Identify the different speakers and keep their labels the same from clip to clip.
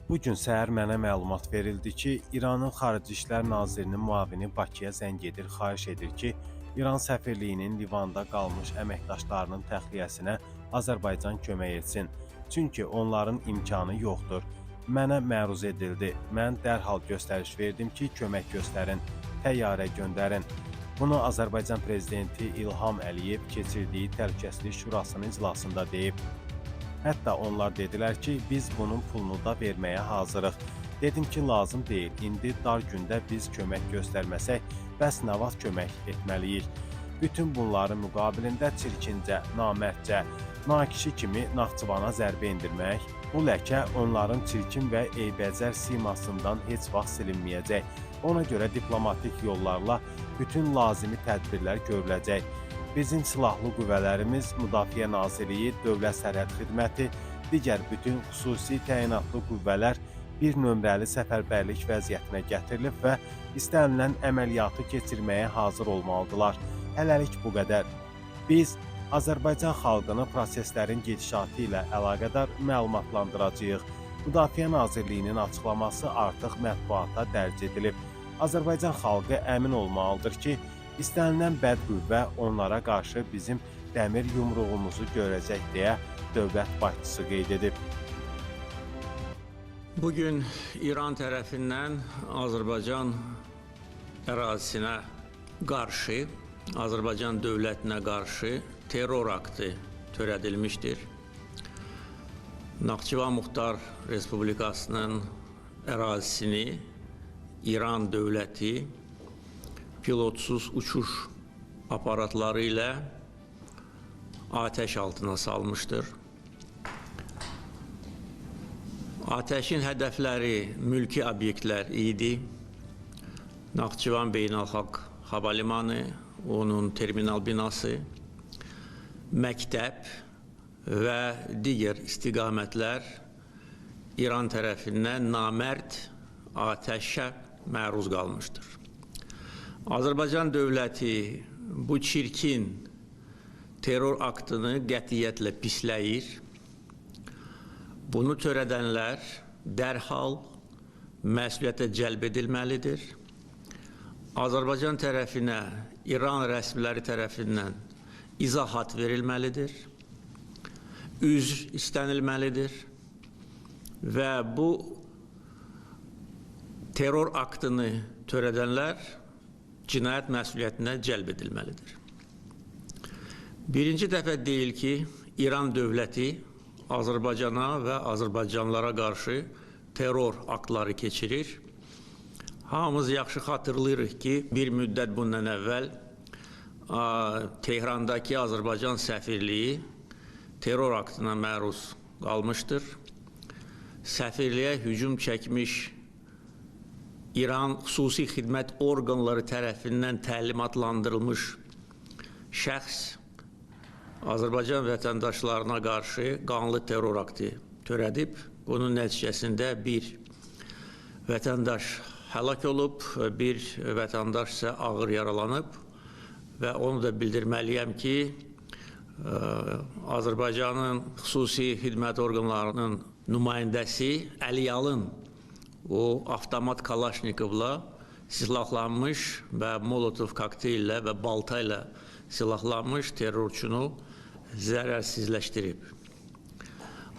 Speaker 1: Bugün səhər mənə məlumat verildi ki, İranın Xarici İşlər Nazirinin müavini Bakıya zəng edir, xahiş edir ki, İran səfirliyinin Livanda qalmış əməkdaşlarının təxliyəsinə Azərbaycan kömək etsin. Çünki onların imkanı yoxdur. Mənə məruz edildi. Mən dərhal göstəriş verdim ki, kömək göstərin, təyyarə göndərin. Bunu Azərbaycan Prezidenti İlham Əliyev keçirdiyi Təhlükəsizlik Şurasının iclasında deyib. Hətta onlar dedilər ki, biz bunun pulunu da verməyə hazırıq. Dedim ki, lazım deyil. İndi dar gündə biz kömək göstərməsək, bəs nə vaxt kömək etməliyik? Bütün bunların müqabilində çirkincə, namərdcə, nakişi kimi Naxçıvana zərbə endirmək, bu ləkə onların çirkin və eybəcər simasından heç vaxt silinməyəcək. Ona görə diplomatik yollarla bütün lazımi tədbirlər görüləcək. Bizim silahlı qüvvələrimiz, Müdafiə Nazirliyi, Dövlət Sərhəd Xidməti, digər bütün xüsusi təyinatlı qüvvələr bir nömrəli səfərbərlik vəziyyətinə gətirilib və istənilən əməliyyatı keçirməyə hazır olmalıdırlar. Hələlik bu qədər. Biz Azərbaycan xalqını proseslərin gedişatı ilə əlaqədar məlumatlandıracağıq. Müdafiə Nazirliyinin açıqlaması artıq mətbuata dərc edilib. Azərbaycan xalqı əmin olmalıdır ki, İstənilən bəd qüvvə onlara qarşı bizim dəmir yumruğumuzu görəcək deyə dövlət başçısı qeyd edib.
Speaker 2: Bugün İran tərəfindən Azərbaycan ərazisinə qarşı, Azərbaycan dövlətinə qarşı terror aktı törədilmişdir. Naxçıvan Muxtar Respublikasının ərazisini İran dövləti pilotsuz uçuş aparatları ilə ateş altına salmışdır. Ateşin hədəfləri mülki obyektlər idi. Naxçıvan Beynəlxalq Hava Limanı, onun terminal binası, məktəb və digər istiqamətlər İran tərəfindən namərd ateşə məruz qalmışdır. Azərbaycan dövləti bu çirkin terror aktını qətiyyətlə pisləyir. Bunu törədənlər dərhal məsuliyyətə cəlb edilməlidir. Azərbaycan tərəfinə İran rəsmiləri tərəfindən izahat verilməlidir. Üzr istənilməlidir və bu terror aktını törədənlər cinayət məsuliyyətinə cəlb edilməlidir. Birinci dəfə deyil ki, İran dövləti Azərbaycana və Azərbaycanlılara qarşı terror aktları keçirir. Hamımız yaxşı xatırlayırıq ki, bir müddət bundan əvvəl Tehrandakı Azərbaycan səfirliyi terror aktına məruz qalmışdır. Səfirliyə hücum çəkmiş İran xüsusi xidmət orqanları tərəfindən təlimatlandırılmış şəxs Azərbaycan vətəndaşlarına qarşı qanlı terror aktı törədib. Bunun nəticəsində bir vətəndaş həlak olub, bir vətəndaş isə ağır yaralanıb və onu da bildirməliyəm ki, Azərbaycanın xüsusi xidmət orqanlarının nümayəndəsi Əliyalın o avtomat Kalaşnikovla silahlanmış və Molotov kokteyllə və balta ilə silahlanmış terrorçunu zərərsizləşdirib.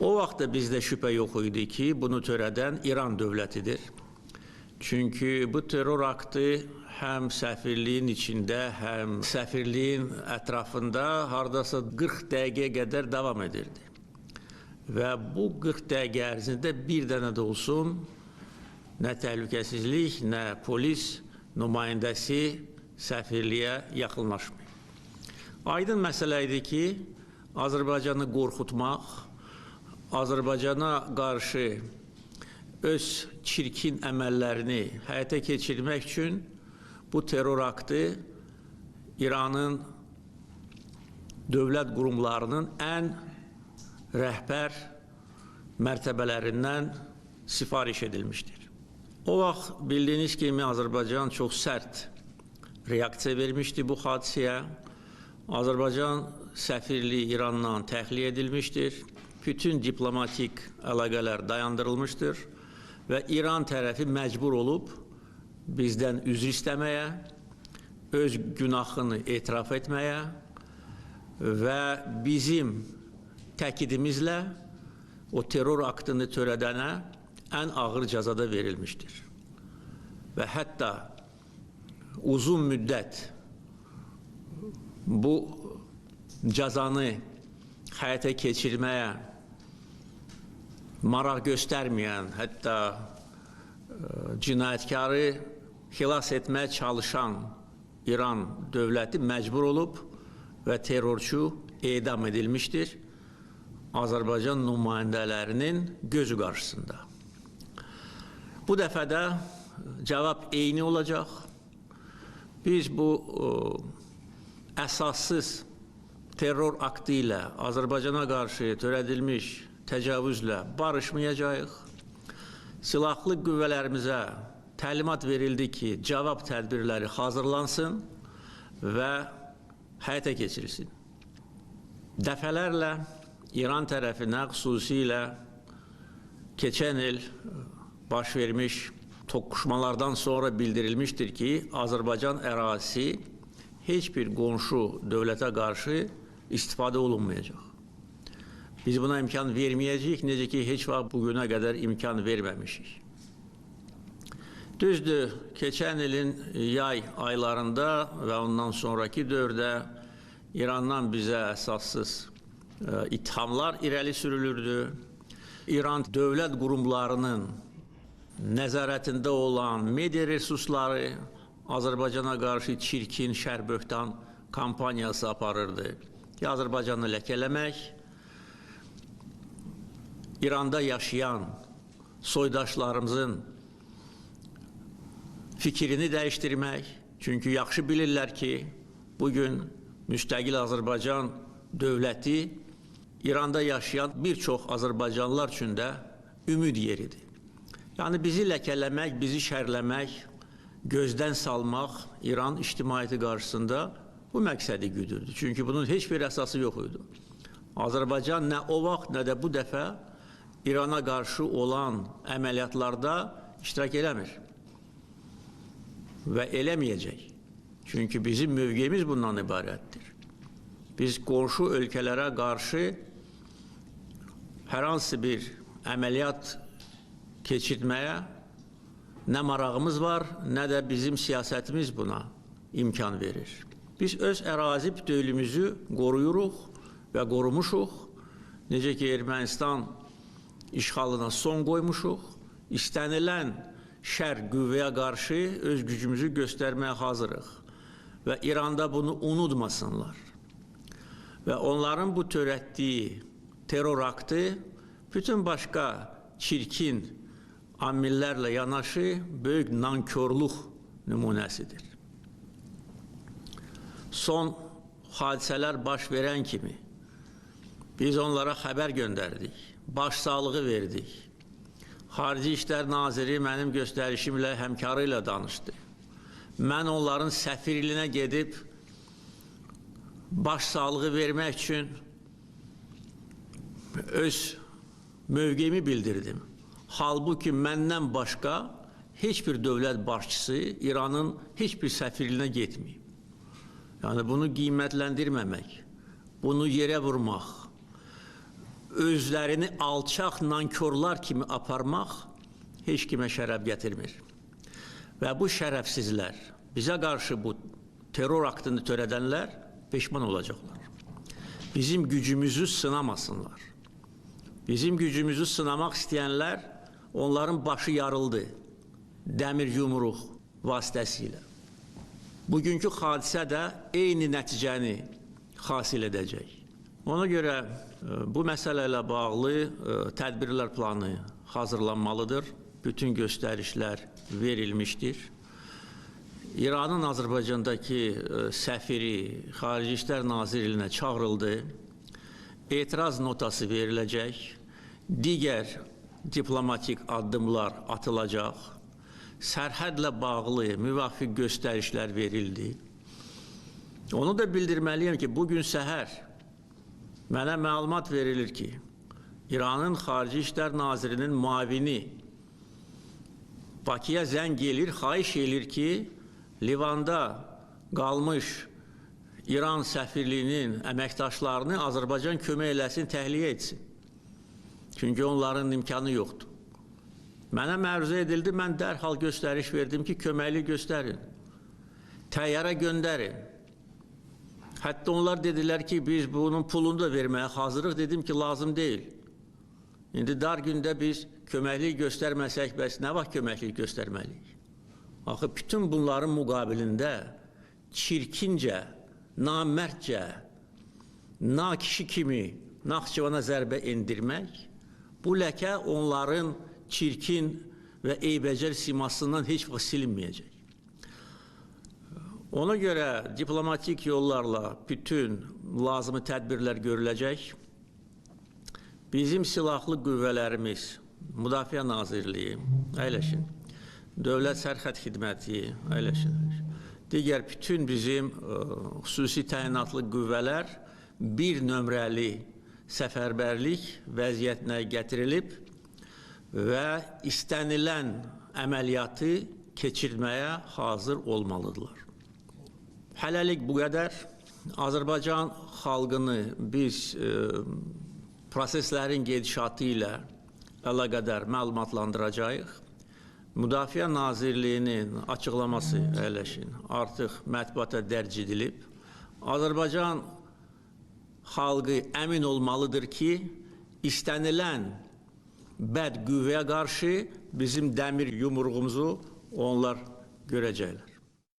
Speaker 2: O vaxtda bizdə şübhə yox idi ki, bunu törədən İran dövlətidir. Çünki bu terror aktı həm səfirliyin içində, həm səfirliyin ətrafında hardasa 40 dəqiqəyə qədər davam edirdi. Və bu 40 dəqiqə ərzində bir dənə də olsun nə təhlükəsizlik, nə polis nümayəndəsi səfirliyə yaxınlaşmır. Aydın məsələ idi ki, Azərbaycanı qorxutmaq, Azərbaycana qarşı öz çirkin əməllərini həyata keçirmək üçün bu terror aktı İranın dövlət qurumlarının ən rəhbər mərtəbələrindən sifariş edilmişdir. O vaxt bildiyiniz kimi Azərbaycan çox sərt reaksiya vermişdi bu hadisəyə. Azərbaycan səfirliyi İrandan təxliyə edilmişdir. Bütün diplomatik əlaqələr dayandırılmışdır və İran tərəfi məcbur olub bizdən üzr istəməyə, öz günahını etiraf etməyə və bizim təkidimizlə o terror aktını törədənə ən ağır cəzada verilmişdir. Və hətta uzun müddət bu cəzanı həyata keçirməyə maraq göstərməyən, hətta cinayətkarı xilas etməyə çalışan İran dövləti məcbur olub və terrorçu edam edilmişdir Azərbaycan nümayəndələrinin gözü qarşısında. Bu dəfə də cavab eyni olacaq. Biz bu əsassız terror aktı ilə Azərbaycana qarşı törədilmiş təcavüzlə barışmayacağıq. Silahlı qüvvələrimizə təlimat verildi ki, cavab tədbirləri hazırlansın və həyata keçirilsin. Dəfələrlə İran tərəfinə xüsusilə keçən il baş vermiş toqquşmalardan sonra bildirilmişdir ki, Azərbaycan ərazisi heç bir qonşu dövlətə qarşı istifadə olunmayacaq. Biz buna imkan verməyəcəyik, necə ki, heç vaxt bugünə qədər imkan verməmişik. Düzdür, keçən ilin yay aylarında və ondan sonraki dövrdə İrandan bizə əsassız ithamlar irəli sürülürdü. İran dövlət qurumlarının nəzarətində olan media resursları Azərbaycana qarşı çirkin, şər-böhtan kampaniyası aparırdı ki, Azərbaycanı ləkələmək, İranda yaşayan soydaşlarımızın fikrini dəyişdirmək. Çünki yaxşı bilirlər ki, bugün müstəqil Azərbaycan dövləti İranda yaşayan bir çox Azərbaycanlılar üçün də ümid yeridir. Yəni bizi ləkələmək, bizi şərləmək, gözdən salmaq İran ictimaiyyəti qarşısında bu məqsədi güdürdü. Çünki bunun heç bir əsası yox idi. Azərbaycan nə o vaxt, nə də bu dəfə İrana qarşı olan əməliyyatlarda iştirak eləmir və eləməyəcək. Çünki bizim mövqeyimiz bundan ibarətdir. Biz qonşu ölkələrə qarşı hər hansı bir əməliyyat keçirtməyə nə marağımız var, nə də bizim siyasətimiz buna imkan verir. Biz öz ərazi bütövlüyümüzü qoruyuruq və qorumuşuq. Necə ki, Ermənistan işğalına son qoymuşuq. İstənilən şər qüvvəyə qarşı öz gücümüzü göstərməyə hazırıq. Və İranda bunu unutmasınlar. Və onların bu törətdiyi terror aktı bütün başqa çirkin amillərlə yanaşı böyük nankörlük nümunəsidir. Son hadisələr baş verən kimi biz onlara xəbər göndərdik, başsağlığı verdik. Xarici İşlər Naziri mənim göstərişimlə, həmkarı ilə danışdı. Mən onların səfirliyinə gedib başsağlığı vermək üçün öz mövqeyimi bildirdim. Halbuki məndən başqa heç bir dövlət başçısı İranın heç bir səfirliyinə getməyib. Yəni bunu qiymətləndirməmək, bunu yerə vurmaq, özlərini alçaq nankörlər kimi aparmaq heç kimə şərəf gətirmir. Və bu şərəfsizlər, bizə qarşı bu terror aktını törədənlər peşman olacaqlar. Bizim gücümüzü sınamasınlar. Bizim gücümüzü sınamaq istəyənlər, onların başı yarıldı dəmir yumruq vasitəsilə. Bugünkü hadisə də eyni nəticəni hasil edəcək. Ona görə bu məsələ ilə bağlı tədbirlər planı hazırlanmalıdır. Bütün göstərişlər verilmişdir. İranın Azərbaycandakı səfiri Xarici İşlər Nazirliyinə çağırıldı. Etiraz notası veriləcək. Digər diplomatik addımlar atılacaq. Sərhədlə bağlı müvafiq göstərişlər verildi. Onu da bildirməliyəm ki, bugün səhər mənə məlumat verilir ki, İranın Xarici İşlər Nazirinin müavini Bakıya zəng gelir, xahiş edir ki, Livanda qalmış İran səfirliyinin əməkdaşlarını Azərbaycan kömək eləsin, təxliyə etsin. Çünki onların imkanı yoxdur. Mənə məruzə edildi, mən dərhal göstəriş verdim ki, köməkli göstərin, təyyarə göndərin. Hətta onlar dedilər ki, biz bunun pulunu da verməyə hazırıq, dedim ki, lazım deyil. İndi dar gündə biz köməklik göstərməsək, bəs nə vaxt köməklik göstərməliyik? Axı, bütün bunların müqabilində çirkincə, namərdcə, nakişi kimi Naxçıvana zərbə endirmək, bu ləkə onların çirkin və eybəcər simasından heç vaxt silinməyəcək. Ona görə diplomatik yollarla bütün lazımi tədbirlər görüləcək. Bizim silahlı qüvvələrimiz, Müdafiə Nazirliyi, əyləşin, Dövlət Sərhəd Xidməti, əyləşin, digər bütün bizim xüsusi təyinatlı qüvvələr bir nömrəli səfərbərlik vəziyyətinə gətirilib və istənilən əməliyyatı keçirməyə hazır olmalıdırlar. Hələlik bu qədər. Azərbaycan xalqını biz proseslərin gedişatı ilə əlaqədar məlumatlandıracağıq. Müdafiə Nazirliyinin açıqlaması əyləşin, artıq mətbuata dərc edilib. Azərbaycan xalqı əmin olmalıdır ki, istənilən bəd qüvvəyə qarşı bizim dəmir yumruğumuzu onlar görəcəklər.